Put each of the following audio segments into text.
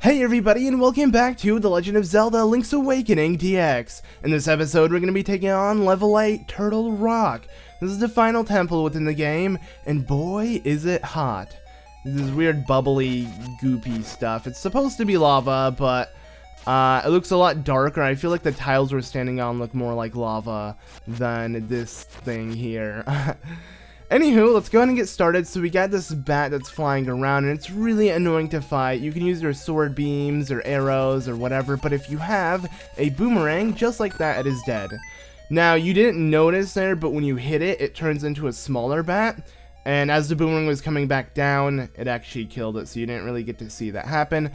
Hey everybody, and welcome back to The Legend of Zelda Link's Awakening DX. In this episode, we're going to be taking on Level 8 Turtle Rock. This is the final temple within the game, and boy is it hot. This is weird bubbly, goopy stuff. It's supposed to be lava, but it looks a lot darker. I feel like the tiles we're standing on look more like lava than this thing here. Anywho, let's go ahead and get started. So we got this bat that's flying around, and it's really annoying to fight. You can use your sword beams or arrows or whatever, but if you have a boomerang, just like that, it is dead. Now, you didn't notice there, but when you hit it, it turns into a smaller bat, and as the boomerang was coming back down, it actually killed it, so you didn't really get to see that happen.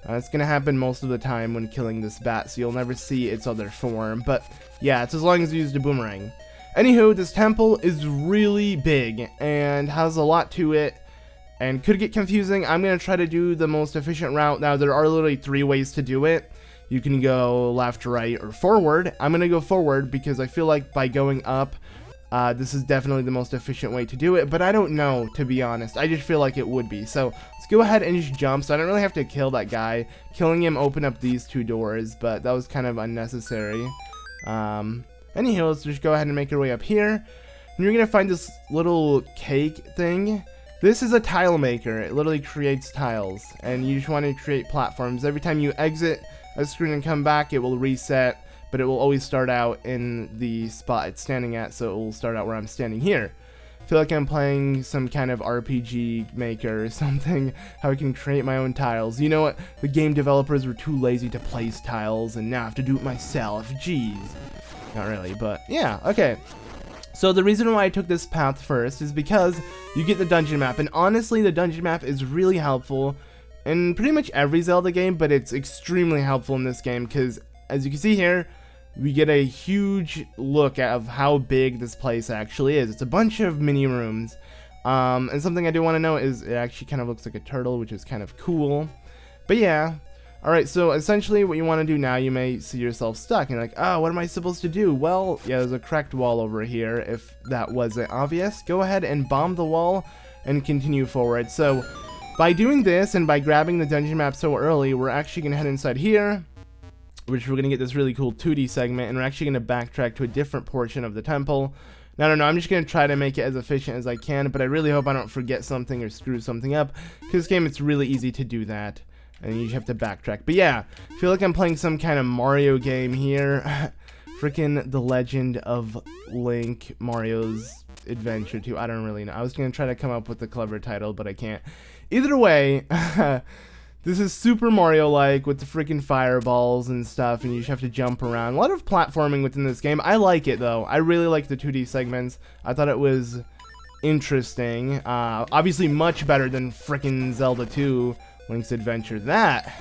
It's going to happen most of the time when killing this bat, so you'll never see its other form, but yeah, it's as long as you use the boomerang. Anywho, this temple is really big and has a lot to it and could get confusing. I'm going to try to do the most efficient route. Now, there are literally 3 ways to do it. You can go left, right, or forward. I'm going to go forward because I feel like by going up, this is definitely the most efficient way to do it. But I don't know, to be honest. I just feel like it would be. So let's go ahead and just jump. So I don't really have to kill that guy. Killing him opened up these 2 doors, but that was kind of unnecessary. Anywho, let's just go ahead and make our way up here. And you're going to find this little cake thing. This is a tile maker. It literally creates tiles. And you just want to create platforms. Every time you exit a screen and come back, it will reset. But it will always start out in the spot it's standing at. So it will start out where I'm standing here. I feel like I'm playing some kind of RPG maker or something. How I can create my own tiles. You know what? The game developers were too lazy to place tiles. And now I have to do it myself. Jeez. Not really, but yeah, okay. So the reason why I took this path first is because you get the dungeon map, and honestly the dungeon map is really helpful in pretty much every Zelda game, but it's extremely helpful in this game because as you can see here, we get a huge look of how big this place actually is. It's a bunch of mini rooms, and something I do want to know is it actually kind of looks like a turtle, which is kind of cool. But yeah. Alright, so essentially what you want to do now, you may see yourself stuck, and you're like, oh, what am I supposed to do? Well, yeah, there's a cracked wall over here, if that wasn't obvious. Go ahead and bomb the wall, and continue forward. So, by doing this, and by grabbing the dungeon map so early, we're actually going to head inside here, which we're going to get this really cool 2D segment, and we're actually going to backtrack to a different portion of the temple. Now, I don't know, I'm just going to try to make it as efficient as I can, but I really hope I don't forget something or screw something up, because this game, it's really easy to do that. And you just have to backtrack. But yeah, I feel like I'm playing some kind of Mario game here. Freaking The Legend of Link, Mario's Adventure 2. I don't really know. I was going to try to come up with a clever title, but I can't. Either way, this is Super Mario-like with the freaking fireballs and stuff, and you just have to jump around. A lot of platforming within this game. I like it, though. I really like the 2D segments. I thought it was interesting. Obviously much better than freaking Zelda 2. Link's Adventure. That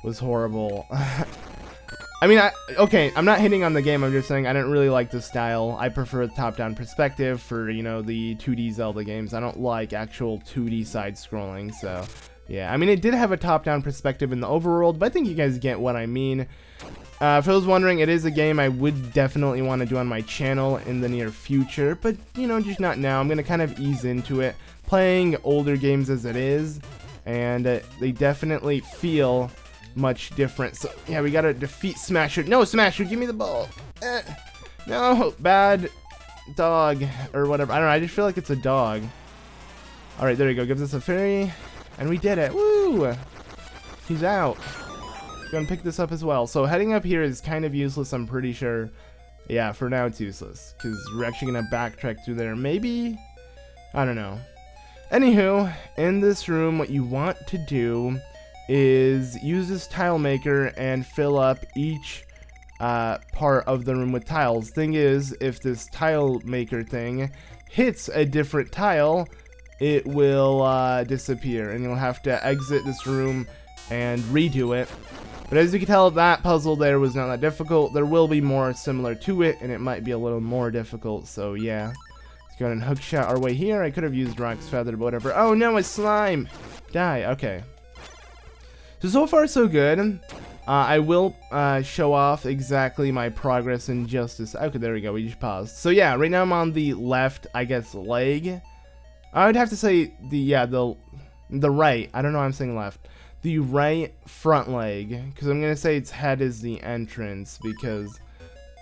was horrible. I mean, okay, I'm not hitting on the game, I'm just saying I didn't really like the style. I prefer the top-down perspective for, you know, the 2D Zelda games. I don't like actual 2D side-scrolling, so, yeah. I mean, it did have a top-down perspective in the overworld, but I think you guys get what I mean. For those wondering, it is a game I would definitely want to do on my channel in the near future, but, you know, just not now. I'm going to kind of ease into it, playing older games as it is. And they definitely feel much different. So, yeah, we gotta defeat Smasher. No, Smasher, give me the ball. No, bad dog. Or whatever. I don't know, I just feel like it's a dog. Alright, there we go. Gives us a fairy. And we did it. Woo! He's out. Gonna pick this up as well. So, heading up here is kind of useless, I'm pretty sure. Yeah, for now it's useless. Because we're actually gonna backtrack through there. Maybe? I don't know. Anywho, in this room, what you want to do is use this tile maker and fill up each part of the room with tiles. Thing is, if this tile maker thing hits a different tile, it will disappear, and you'll have to exit this room and redo it. But as you can tell, that puzzle there was not that difficult. There will be more similar to it, and it might be a little more difficult, so yeah. Go ahead and hookshot our way here. I could have used Rock's Feather, but whatever. Oh no, it's slime! Die, okay. So far so good. I will show off exactly my progress in just a okay, there we go, we just paused. So yeah, right now I'm on the left, I guess, leg. I would have to say the right. I don't know why I'm saying left. the right front leg, because I'm gonna say its head is the entrance, because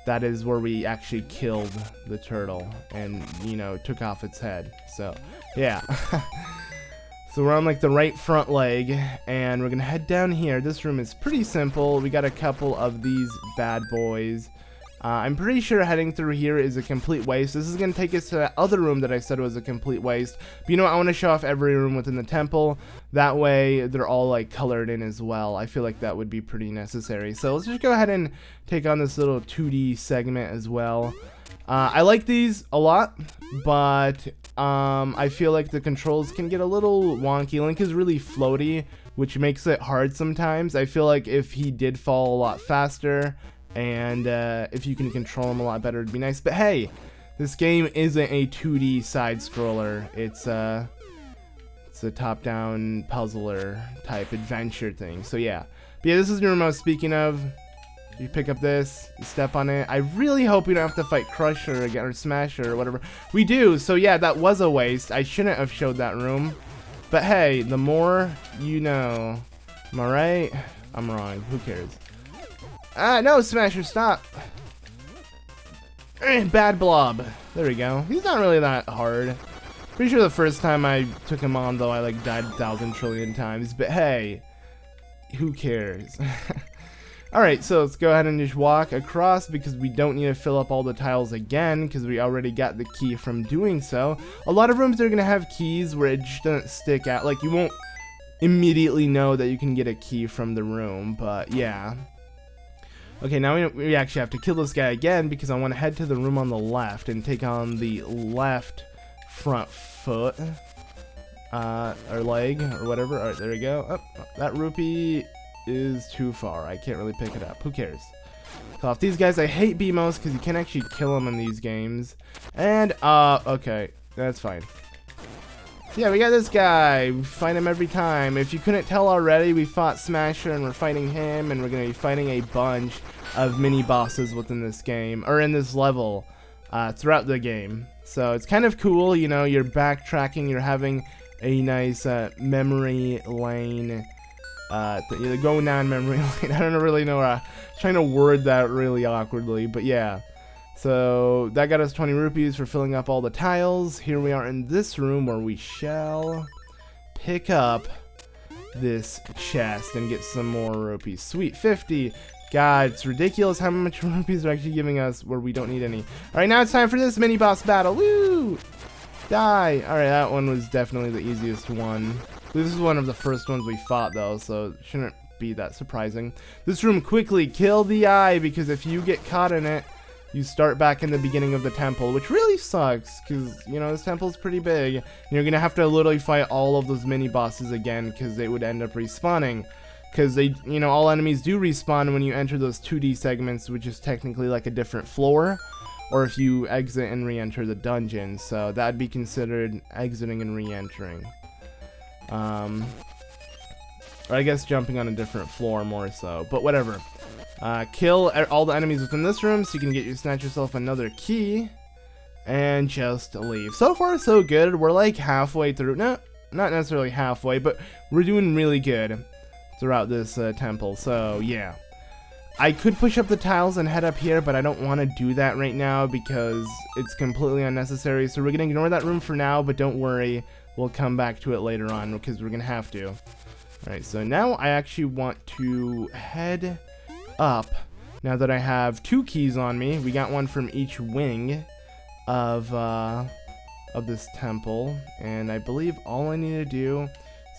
that is where we actually killed the turtle and, you know, took off its head. So yeah. So we're on like the right front leg, and we're gonna head down here. This room is pretty simple. We got a couple of these bad boys. I'm pretty sure heading through here is a complete waste. This is gonna take us to that other room that I said was a complete waste. But you know what? I want to show off every room within the temple. That way they're all like colored in as well. I feel like that would be pretty necessary. So let's just go ahead and take on this little 2D segment as well. I like these a lot, but I feel like the controls can get a little wonky. Link is really floaty, which makes it hard sometimes. I feel like if he did fall a lot faster, and if you can control him a lot better, it'd be nice. But hey, this game isn't a 2D side scroller. It's a top-down puzzler type adventure thing. So yeah. But yeah, this is the room I was speaking of. You pick up this, you step on it. I really hope we don't have to fight Crusher again, or Smasher, or whatever. We do, so yeah, that was a waste. I shouldn't have showed that room. But hey, the more you know. Am I right? I'm wrong. Who cares? Ah, no, Smasher, stop. Bad blob. There we go. He's not really that hard. Pretty sure the first time I took him on, though, I like died 1,000 trillion times. But hey, who cares? Alright, so let's go ahead and just walk across, because we don't need to fill up all the tiles again, because we already got the key from doing so. A lot of rooms are going to have keys where it just doesn't stick out. Like, you won't immediately know that you can get a key from the room, but yeah. Okay, now we actually have to kill this guy again, because I want to head to the room on the left and take on the left front foot. Or leg, or whatever. Alright, there we go. Oh, that rupee is too far. I can't really pick it up. Who cares? So off these guys. I hate BMOs because you can actually kill them in these games. And okay, that's fine. Yeah, we got this guy. We fight him every time. If you couldn't tell already, we fought Smasher and we're fighting him, and we're gonna be fighting a bunch of mini bosses within this game, or in this level, throughout the game. So it's kind of cool, you know, you're backtracking, you're having a nice memory lane. Going down memory lane. I don't really know. Trying to word that really awkwardly, but yeah. So that got us 20 rupees for filling up all the tiles. Here we are in this room where we shall pick up this chest and get some more rupees. Sweet, 50. God, it's ridiculous how much rupees they're actually giving us where we don't need any. Alright, now it's time for this mini boss battle. Woo! Die! Alright, that one was definitely the easiest one. This is one of the first ones we fought, though, so it shouldn't be that surprising. This room, quickly kill the eye, because if you get caught in it, you start back in the beginning of the temple, which really sucks, because, you know, this temple's pretty big, and you're gonna have to literally fight all of those mini bosses again, because they would end up respawning. Because they, you know, all enemies do respawn when you enter those 2D segments, which is technically like a different floor, or if you exit and re-enter the dungeon, so that'd be considered exiting and re-entering. Or I guess jumping on a different floor more so, but whatever. Kill all the enemies within this room so you can snatch yourself another key and just leave. So far so good. We're like halfway through. No, not necessarily halfway, but we're doing really good throughout this temple. So yeah, I could push up the tiles and head up here, but I don't want to do that right now because it's completely unnecessary. So we're gonna ignore that room for now, but don't worry, we'll come back to it later on because we're gonna have to. Alright, so now I actually want to head up. Now that I have 2 keys on me, we got one from each wing of this temple, and I believe all I need to do is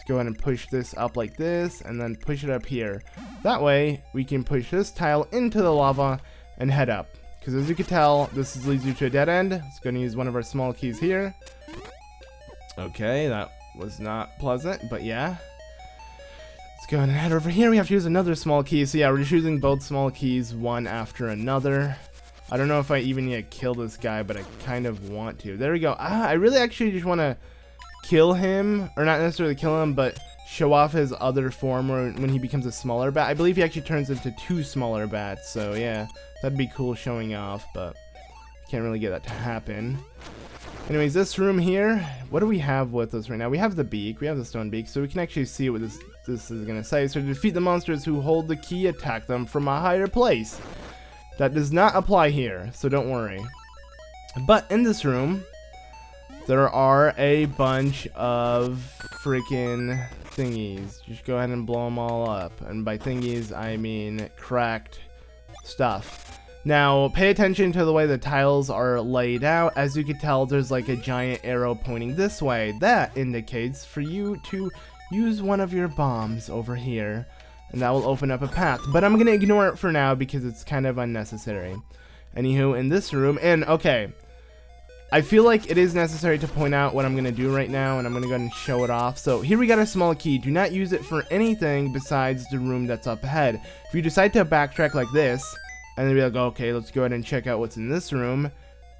go ahead and push this up like this, and then push it up here. That way, we can push this tile into the lava and head up. Because as you can tell, this leads you to a dead end. It's going to use one of our small keys here. Okay, that was not pleasant, but yeah. Let's go ahead and head over here. We have to use another small key. So yeah, we're just using both small keys one after another. I don't know if I even need to kill this guy, but I kind of want to. There we go. I really actually just want to kill him, or not necessarily kill him, but show off his other form when he becomes a smaller bat. I believe he actually turns into 2 smaller bats, so yeah, that'd be cool showing off, but can't really get that to happen. Anyways, this room here, what do we have with us right now? We have the beak, we have the stone beak, so we can actually see it with this this is gonna say. So to defeat the monsters who hold the key, attack them from a higher place. That does not apply here, so don't worry. But in this room, there are a bunch of freaking thingies. Just go ahead and blow them all up. And by thingies, I mean cracked stuff. Now, pay attention to the way the tiles are laid out. As you can tell, there's like a giant arrow pointing this way. That indicates for you to use one of your bombs over here. And that will open up a path. But I'm going to ignore it for now because it's kind of unnecessary. Anywho, in this room, and okay, I feel like it is necessary to point out what I'm going to do right now, and I'm going to go ahead and show it off. So here we got a small key. Do not use it for anything besides the room that's up ahead. If you decide to backtrack like this, and then be like, okay, let's go ahead and check out what's in this room,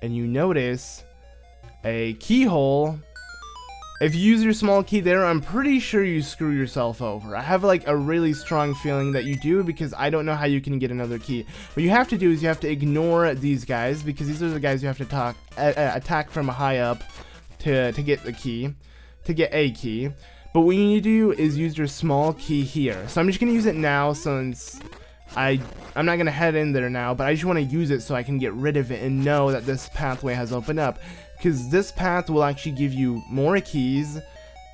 and you notice a keyhole. If you use your small key there, I'm pretty sure you screw yourself over. I have like a really strong feeling that you do because I don't know how you can get another key. What you have to do is you have to ignore these guys because these are the guys you have to attack from high up to get the key, to get a key. But what you need to do is use your small key here. So I'm just going to use it now since I'm not going to head in there now, but I just want to use it so I can get rid of it and know that this pathway has opened up. Because this path will actually give you more keys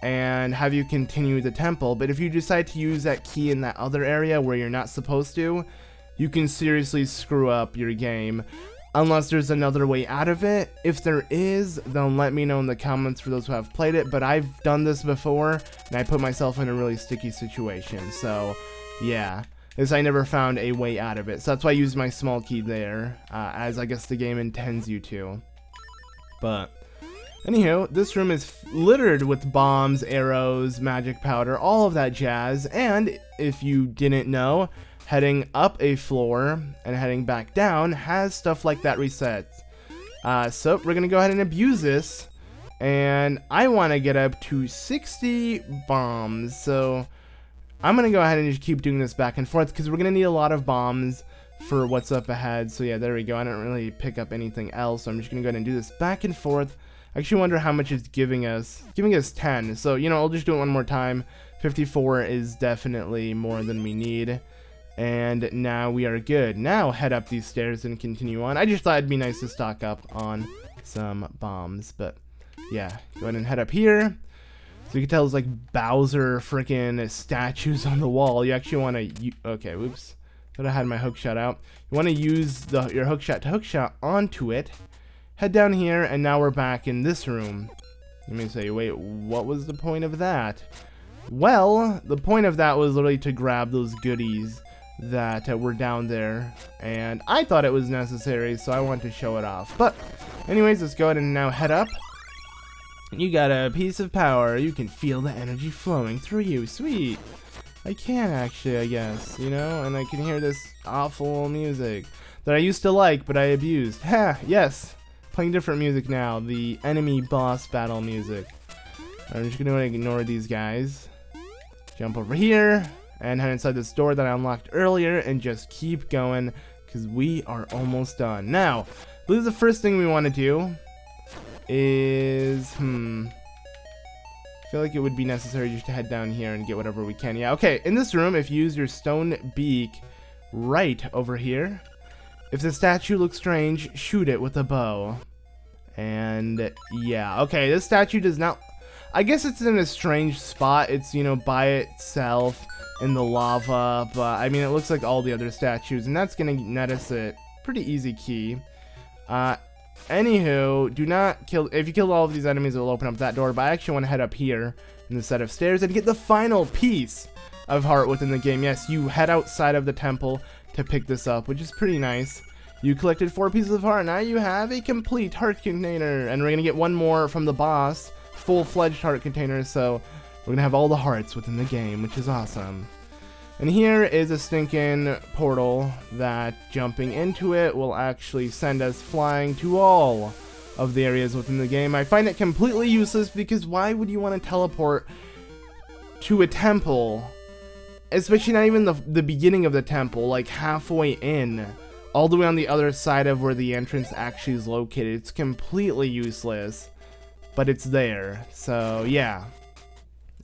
and have you continue the temple. But if you decide to use that key in that other area where you're not supposed to, you can seriously screw up your game. Unless there's another way out of it. If there is, then let me know in the comments for those who have played it. But I've done this before, and I put myself in a really sticky situation. So, yeah. I never found a way out of it. So that's why I used my small key there, as I guess the game intends you to. But, anywho, this room is littered with bombs, arrows, magic powder, all of that jazz. And, if you didn't know, heading up a floor and heading back down has stuff like that reset. So, we're going to go ahead and abuse this. And I want to get up to 60 bombs. So, I'm going to go ahead and just keep doing this back and forth because we're going to need a lot of bombs for what's up ahead. So yeah, there we go. I don't really pick up anything else, so I'm just gonna go ahead and do this back and forth. I actually wonder how much it's giving us. Giving us 10. So, you know, I'll just do it one more time. 54 is definitely more than we need. And now we are good. Now head up these stairs and continue on. I just thought it'd be nice to stock up on some bombs. But yeah, go ahead and head up here. So you can tell there's like Bowser freaking statues on the wall. You actually want to... Okay, whoops. Thought I had my hook shot out. You want to use your hook shot to hook shot onto it. Head down here, and now we're back in this room. Let me say, wait, what was the point of that? Well, the point of that was literally to grab those goodies that were down there. And I thought it was necessary, so I wanted to show it off. But, anyways, let's go ahead and now head up. You got a piece of power. You can feel the energy flowing through you. Sweet. I can actually, I guess, you know, and I can hear this awful music that I used to like, but I abused. Ha, yes, playing different music now, the enemy boss battle music. I'm just gonna ignore these guys, jump over here, and head inside this door that I unlocked earlier, and just keep going, because we are almost done. Now, I believe the first thing we want to do is, I feel like it would be necessary just to head down here and get whatever we can. Yeah, okay, in this room, if you use your stone beak right over here, if the statue looks strange, shoot it with a bow. And yeah, okay, this statue does not... I guess it's in a strange spot. It's, you know, by itself in the lava, but I mean, it looks like all the other statues, and that's gonna net us a pretty easy key. Anywho, do not kill... If you kill all of these enemies, it will open up that door. But I actually want to head up here in the set of stairs and get the final piece of heart within the game. Yes, you head outside of the temple to pick this up, which is pretty nice. You collected 4 pieces of heart. Now you have a complete heart container. And we're going to get one more from the boss. Full-fledged heart container. So we're going to have all the hearts within the game, which is awesome. And here is a stinking portal that jumping into it will actually send us flying to all of the areas within the game. I find it completely useless because why would you want to teleport to a temple? Especially not even the beginning of the temple, like halfway in. All the way on the other side of where the entrance actually is located. It's completely useless. But it's there. So, yeah.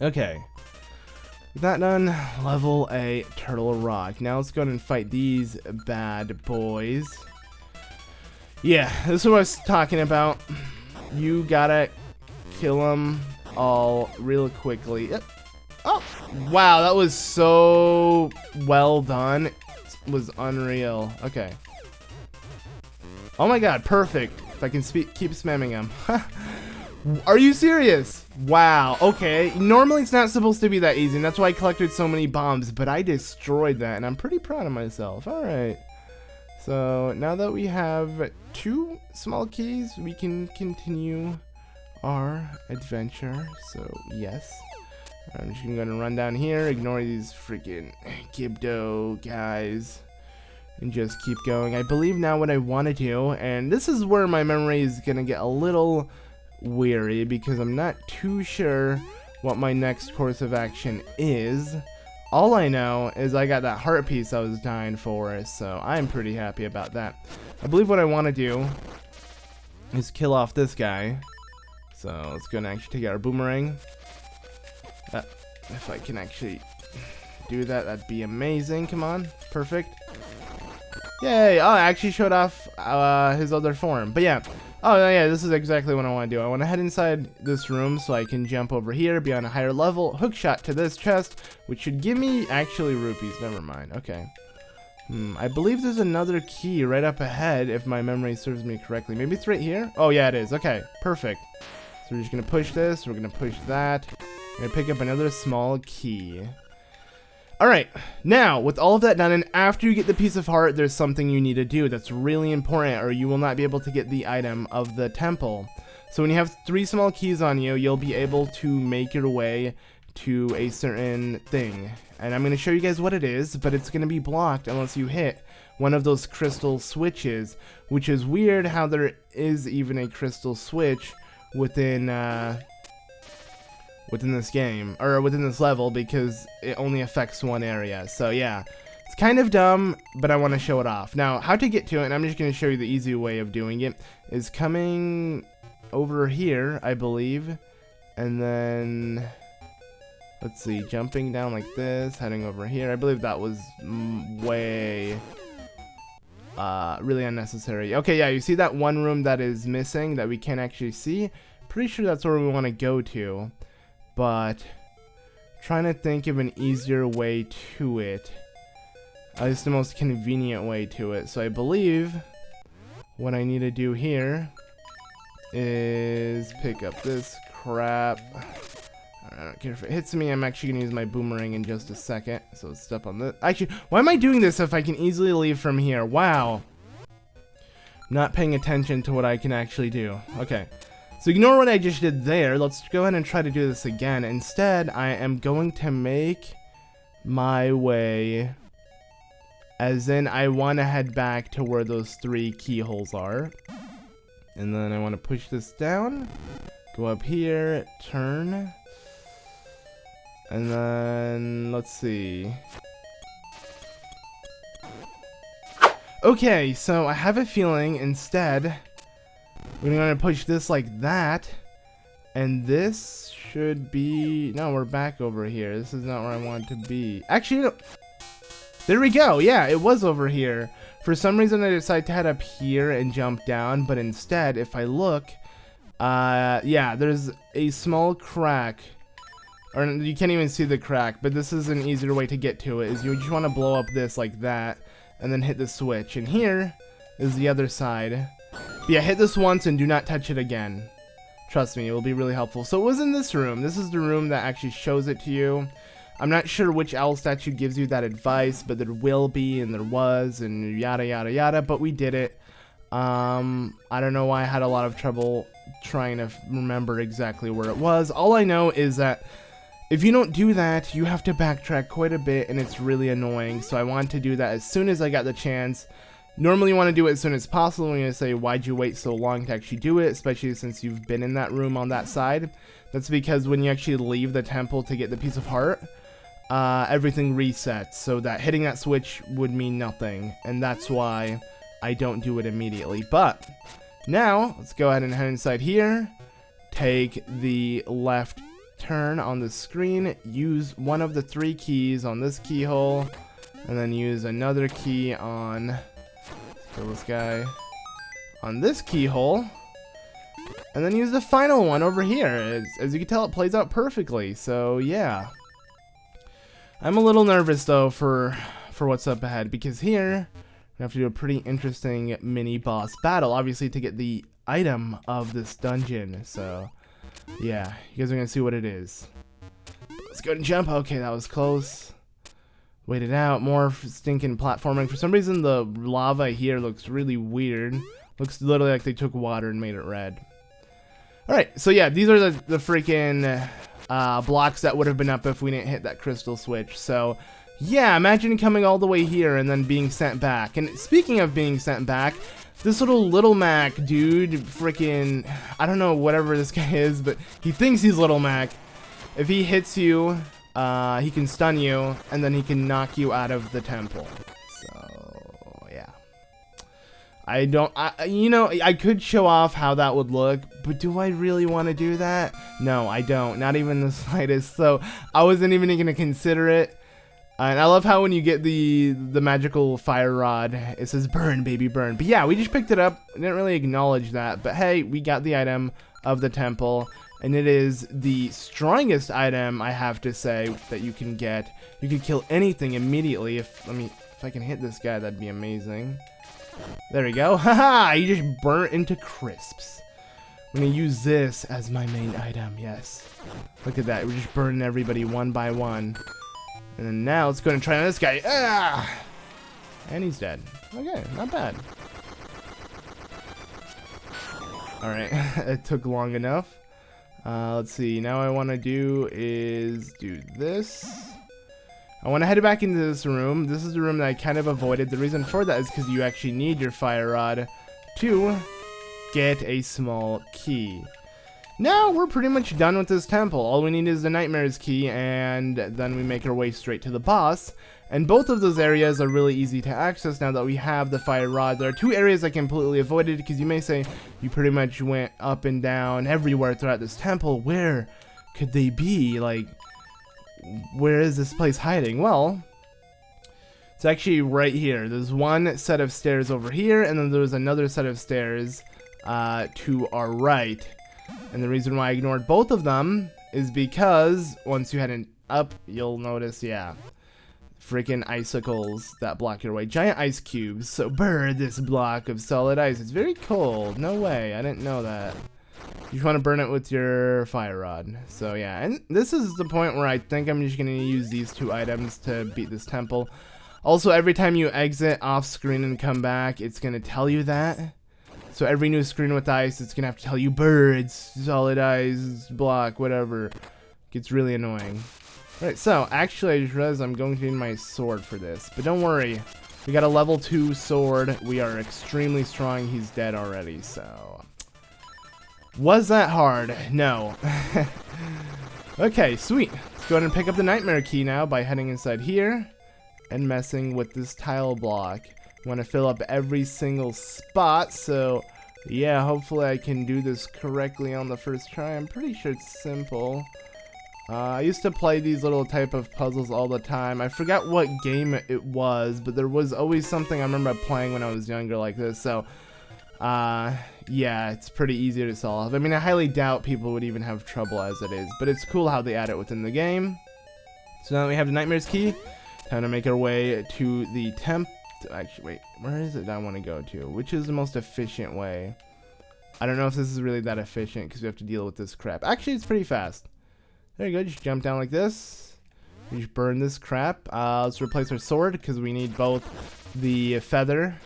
Okay. With that done, level a Turtle Rock. Now let's go ahead and fight these bad boys. Yeah, this is what I was talking about. You gotta kill them all real quickly. Yep. Oh, wow, that was so well done. It was unreal. Okay. Oh my god, perfect. If I can keep spamming them. Are you serious? Wow, okay. Normally it's not supposed to be that easy, and that's why I collected so many bombs, but I destroyed that, and I'm pretty proud of myself. Alright. So, now that we have 2 small keys, we can continue our adventure. So, yes. I'm just gonna run down here, ignore these freaking Gibdo guys, and just keep going. I believe now what I want to do, and this is where my memory is gonna get a little weary because I'm not too sure what my next course of action is. All I know is I got that heart piece I was dying for, so I'm pretty happy about that. I believe what I want to do is kill off this guy. So let's go and actually take out our boomerang. If I can actually do that, that'd be amazing. Come on, perfect. Yay! Oh, I actually showed off his other form. But yeah, oh yeah, this is exactly what I want to do. I want to head inside this room so I can jump over here, be on a higher level, hook shot to this chest, which should give me actually rupees. Never mind. Okay. I believe there's another key right up ahead if my memory serves me correctly. Maybe it's right here? Oh yeah, it is. Okay, perfect. So we're just gonna push this. We're gonna push that. I'm gonna pick up another small key. Alright, now, with all of that done, and after you get the piece of heart, there's something you need to do that's really important, or you will not be able to get the item of the temple. So when you have 3 small keys on you, you'll be able to make your way to a certain thing. And I'm going to show you guys what it is, but it's going to be blocked unless you hit one of those crystal switches, which is weird how there is even a crystal switch within this game, or within this level, because it only affects one area. So yeah, it's kind of dumb, but I want to show it off. Now, how to get to it, and I'm just going to show you the easy way of doing it, is coming over here, I believe, and then, let's see, jumping down like this, heading over here. I believe that was way, really unnecessary. Okay, yeah, you see that one room that is missing that we can't actually see? Pretty sure that's where we want to go to. But trying to think of an easier way to it. At least the most convenient way to it. So I believe what I need to do here is pick up this crap. I don't care if it hits me. I'm actually going to use my boomerang in just a second. So let's step on this. Actually, why am I doing this if I can easily leave from here? Wow. Not paying attention to what I can actually do. Okay. So ignore what I just did there. Let's go ahead and try to do this again. Instead, I am going to make my way, as in I want to head back to where those 3 keyholes are. And then I want to push this down, go up here, turn, and then let's see. Okay, so I have a feeling instead we're going to push this like that, and this should be... No, we're back over here. This is not where I want to be. Actually, no. There we go. Yeah, it was over here. For some reason, I decided to head up here and jump down, but instead, if I look, yeah, there's a small crack. Or you can't even see the crack, but this is an easier way to get to it, is you just want to blow up this like that, and then hit the switch. And here is the other side. But yeah, hit this once and do not touch it again. Trust me, it will be really helpful. So it was in this room. This is the room that actually shows it to you. I'm not sure which owl statue gives you that advice, but there will be, and there was, and yada yada yada, but we did it. I don't know why I had a lot of trouble trying to remember exactly where it was. All I know is that if you don't do that, you have to backtrack quite a bit, and it's really annoying. So I wanted to do that as soon as I got the chance. Normally you want to do it as soon as possible, and you're going to say, why'd you wait so long to actually do it, especially since you've been in that room on that side. That's because when you actually leave the temple to get the piece of heart, everything resets, so that hitting that switch would mean nothing, and that's why I don't do it immediately. But now, let's go ahead and head inside here, take the left turn on the screen, use one of the 3 keys on this keyhole, and then use another key on, let's kill this guy, on this keyhole, and then use the final one over here. As you can tell, it plays out perfectly, so yeah. I'm a little nervous though for what's up ahead, because here we have to do a pretty interesting mini boss battle, obviously, to get the item of this dungeon. So yeah, you guys are gonna see what it is. Let's go and jump. Okay, that was close. Wait it out. More stinking platforming. For some reason the lava here looks really weird. Looks literally like they took water and made it red. Alright, so yeah, these are the freaking blocks that would have been up if we didn't hit that crystal switch. So yeah, imagine coming all the way here and then being sent back. And speaking of being sent back, this little Mac dude, freaking, I don't know whatever this guy is, but he thinks he's Little Mac. If he hits you, he can stun you, and then he can knock you out of the temple. So yeah, you know, I could show off how that would look, but do I really want to do that? No, I don't, not even the slightest. So I wasn't even gonna consider it. And I love how when you get the magical fire rod, it says burn, baby, burn. But yeah, we just picked it up. I didn't really acknowledge that. But hey, we got the item of the temple. And it is the strongest item, I have to say, that you can get. You can kill anything immediately. If I can hit this guy, that'd be amazing. There we go. Haha! You just burnt into crisps. I'm gonna use this as my main item, yes. Look at that. We're just burning everybody one by one. And then now let's go and try on this guy. Ah! And he's dead. Okay, not bad. Alright, it took long enough. Let's see. Now I want to do is do this. I want to head back into this room. This is the room that I kind of avoided. The reason for that is because you actually need your fire rod to get a small key. Now we're pretty much done with this temple. All we need is the Nightmare's key, and then we make our way straight to the boss. And both of those areas are really easy to access now that we have the fire rod. There are 2 areas I completely avoided, because you may say you pretty much went up and down everywhere throughout this temple. Where could they be? Like, where is this place hiding? Well, it's actually right here. There's one set of stairs over here, and then there's another set of stairs to our right. And the reason why I ignored both of them is because once you head up, you'll notice, yeah, freaking icicles that block your way. Giant ice cubes. So burn this block of solid ice. It's very cold. No way. I didn't know that. You just want to burn it with your fire rod. So yeah, and this is the point where I think I'm just going to use these 2 items to beat this temple. Also, every time you exit off screen and come back, it's going to tell you that. So every new screen with ice, it's gonna have to tell you birds, solid ice, block, whatever. Gets really annoying. Alright, so actually I just realized I'm going to need my sword for this. But don't worry, we got a level 2 sword. We are extremely strong. He's dead already, so. Was that hard? No. Okay, sweet. Let's go ahead and pick up the Nightmare key now by heading inside here and messing with this tile block. Want to fill up every single spot, so yeah, hopefully I can do this correctly on the first try. I'm pretty sure it's simple. I used to play these little type of puzzles all the time. I forgot what game it was, but there was always something I remember playing when I was younger like this, so yeah, it's pretty easy to solve. I mean, I highly doubt people would even have trouble as it is, but it's cool how they add it within the game. So now that we have the Nightmare's key, time to make our way to the temple. Actually, wait, where is it that I want to go to? Which is the most efficient way? I don't know if this is really that efficient because we have to deal with this crap. Actually, it's pretty fast. There you go, just jump down like this. We just burn this crap. Let's replace our sword because we need both the feather,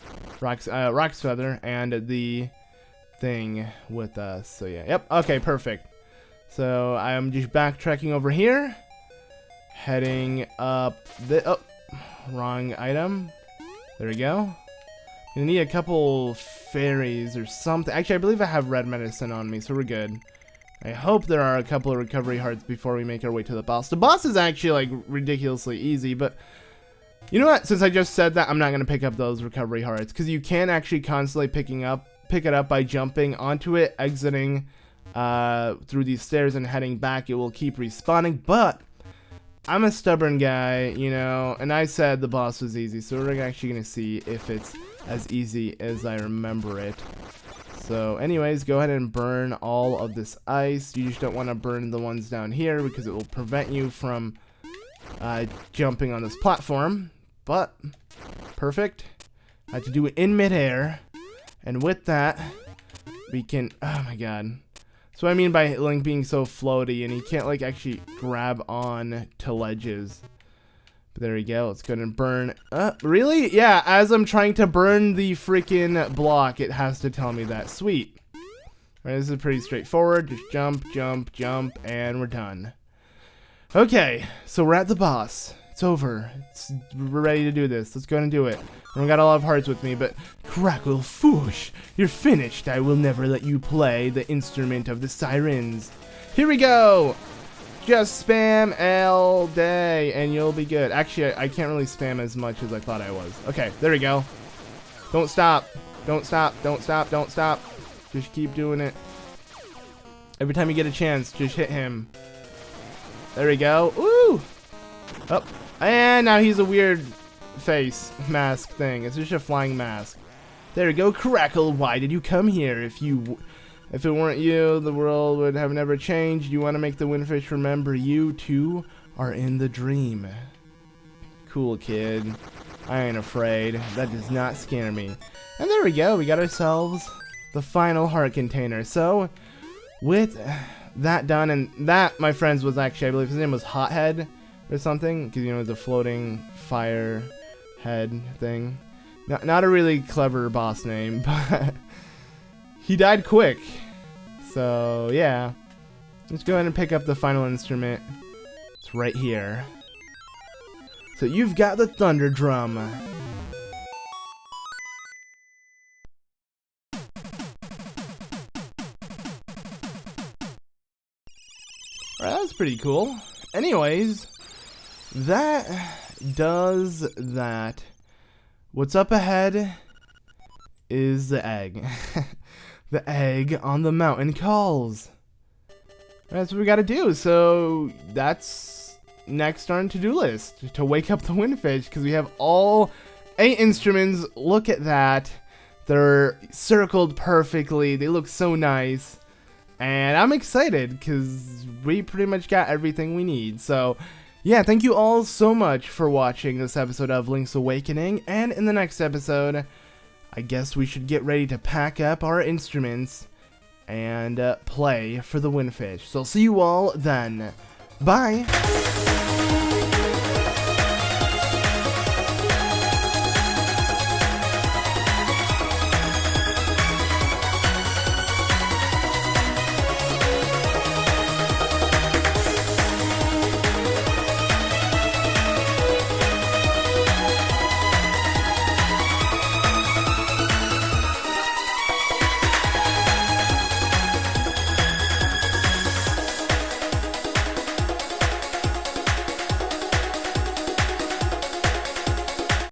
Rock's feather, and the thing with us. So yeah, yep, okay, perfect. So I am just backtracking over here, heading up the, oh, wrong item. There we go. You need a couple fairies or something. Actually, I believe I have red medicine on me, so we're good. I hope there are a couple of recovery hearts before we make our way to the boss. The boss is actually, like, ridiculously easy, but you know what? Since I just said that, I'm not going to pick up those recovery hearts, because you can actually constantly pick it up by jumping onto it, exiting through these stairs and heading back, it will keep respawning. But I'm a stubborn guy, you know, and I said the boss was easy, so we're actually gonna see if it's as easy as I remember it. So anyways, go ahead and burn all of this ice. You just don't want to burn the ones down here because it will prevent you from jumping on this platform. But perfect. I have to do it in midair, and with that we can, oh my god. That's what I mean by Link being so floaty, and he can't like actually grab on to ledges. But there we go. Let's go ahead and burn. Really? Yeah, as I'm trying to burn the freaking block, it has to tell me that. Sweet. Alright, this is pretty straightforward. Just jump, jump, jump, and we're done. Okay, so we're at the boss. It's over. We're ready to do this. Let's go ahead and do it. I don't got a lot of hearts with me, but crackle foosh. You're finished. I will never let you play the instrument of the Sirens. Here we go. Just spam all day and you'll be good. Actually, I can't really spam as much as I thought I was. Okay, there we go. Don't stop. Don't stop. Don't stop. Don't stop. Just keep doing it. Every time you get a chance, just hit him. There we go. Woo! Up. And now he's a weird face mask thing. It's just a flying mask. There we go. Crackle, why did you come here? If it weren't you, the world would have never changed. You want to make the windfish remember you too are in the dream. Cool, kid. I ain't afraid. That does not scare me. And there we go. We got ourselves the final heart container. So, with that done, and that, my friends, was actually, I believe his name was Hothead or something, because, you know, it's a floating fire head thing. Not a really clever boss name, but he died quick. So, yeah. Let's go ahead and pick up the final instrument. It's right here. So you've got the thunder drum. Alright, that's pretty cool. Anyways, that does that. What's up ahead is the egg. The egg on the mountain calls. That's what we gotta do. So that's next on our to-do list, to wake up the windfish, because we have all 8 instruments. Look at that. They're circled perfectly. They look so nice. And I'm excited because we pretty much got everything we need. So yeah, thank you all so much for watching this episode of Link's Awakening. And in the next episode, I guess we should get ready to pack up our instruments and play for the windfish. So I'll see you all then. Bye!